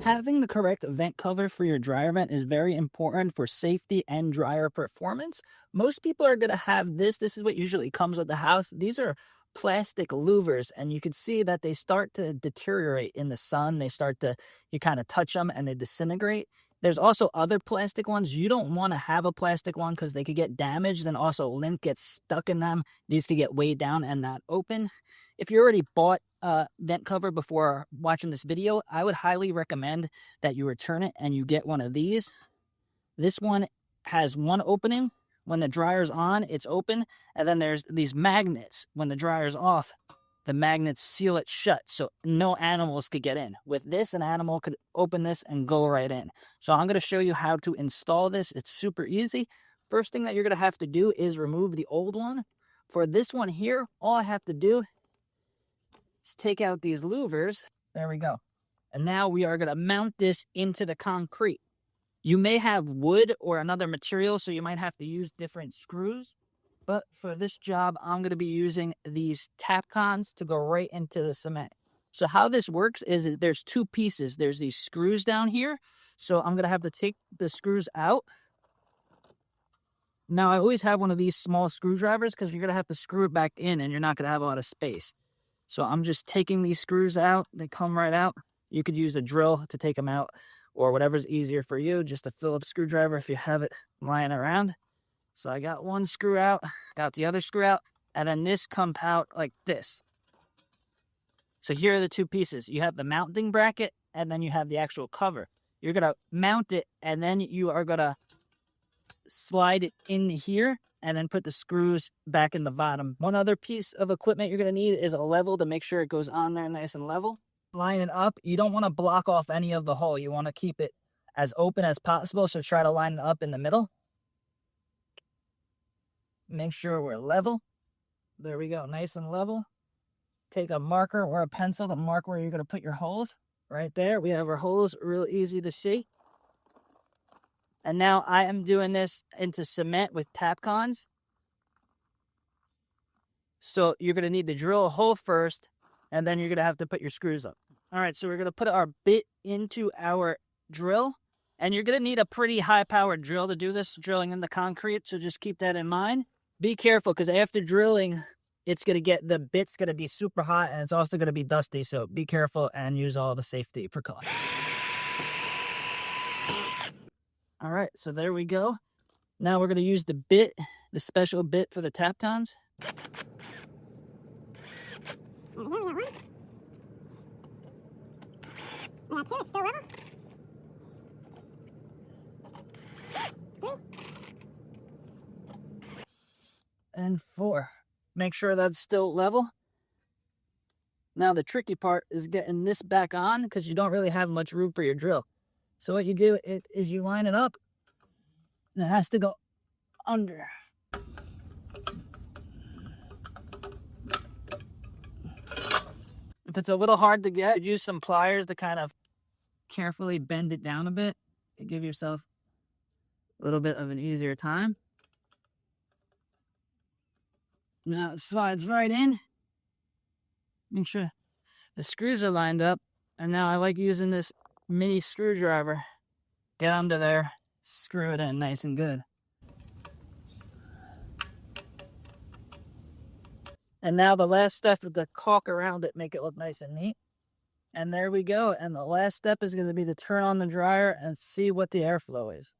Having the correct vent cover for your dryer vent is very important for safety and dryer performance. Most people are going to have this. This is what usually comes with the house. These are plastic louvers, and you can see that they start to deteriorate in the sun. You kind of touch them and they disintegrate. There's also other plastic ones. You don't want to have a plastic one because they could get damaged, and also lint gets stuck in them. These could get weighed down and not open. If you already bought a vent cover before watching this video, I would highly recommend that you return it and you get one of these. This one has one opening. When the dryer's on, it's open. And then there's these magnets. When the dryer's off, the magnets seal it shut so no animals could get in. With this, an animal could open this and go right in. So I'm going to show you how to install this. It's super easy. First thing that you're going to have to do is remove the old one. For this one here, all I have to do is take out these louvers. There we go. And now we are going to mount this into the concrete. You may have wood or another material, so you might have to use different screws. But for this job, I'm going to be using these Tapcons to go right into the cement. So how this works is there's two pieces. There's these screws down here. So I'm going to have to take the screws out. Now, I always have one of these small screwdrivers because you're going to have to screw it back in and you're not going to have a lot of space. So I'm just taking these screws out. They come right out. You could use a drill to take them out or whatever's easier for you. Just a Phillips screwdriver if you have it lying around. So I got one screw out, got the other screw out, and then this comes out like this. So here are the two pieces. You have the mounting bracket, and then you have the actual cover. You're going to mount it, and then you are going to slide it in here, and then put the screws back in the bottom. One other piece of equipment you're going to need is a level to make sure it goes on there nice and level. Line it up. You don't want to block off any of the hole. You want to keep it as open as possible, so try to line it up in the middle. Make sure we're level. There we go, nice and level. Take a marker or a pencil to mark where you're going to put your holes. Right there, we have our holes, real easy to see. And now I am doing this into cement with Tapcons. So you're going to need to drill a hole first, and then you're going to have to put your screws up. All right, so we're going to put our bit into our drill. And you're going to need a pretty high-powered drill to do this, drilling in the concrete, so just keep that in mind. Be careful, because after drilling, the bit's going to be super hot, and it's also going to be dusty, so be careful and use all the safety precautions. All right, so there we go. Now we're going to use the bit, the special bit for the Tapcons. And 4. Make sure that's still level. Now the tricky part is getting this back on because you don't really have much room for your drill. So what you do is you line it up and it has to go under. If it's a little hard to get, use some pliers to kind of carefully bend it down a bit to give yourself a little bit of an easier time. Now it slides right in. Make sure the screws are lined up. And now I like using this mini screwdriver. Get under there, screw it in nice and good. And now the last step is to caulk around it, make it look nice and neat. And there we go. And the last step is going to be to turn on the dryer and see what the airflow is.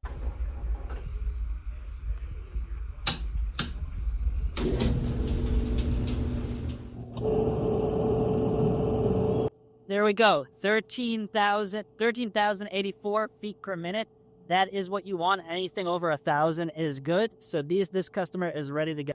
There we go, 13,084 feet per minute. That is what you want. Anything over 1,000 is good. So this customer is ready to go.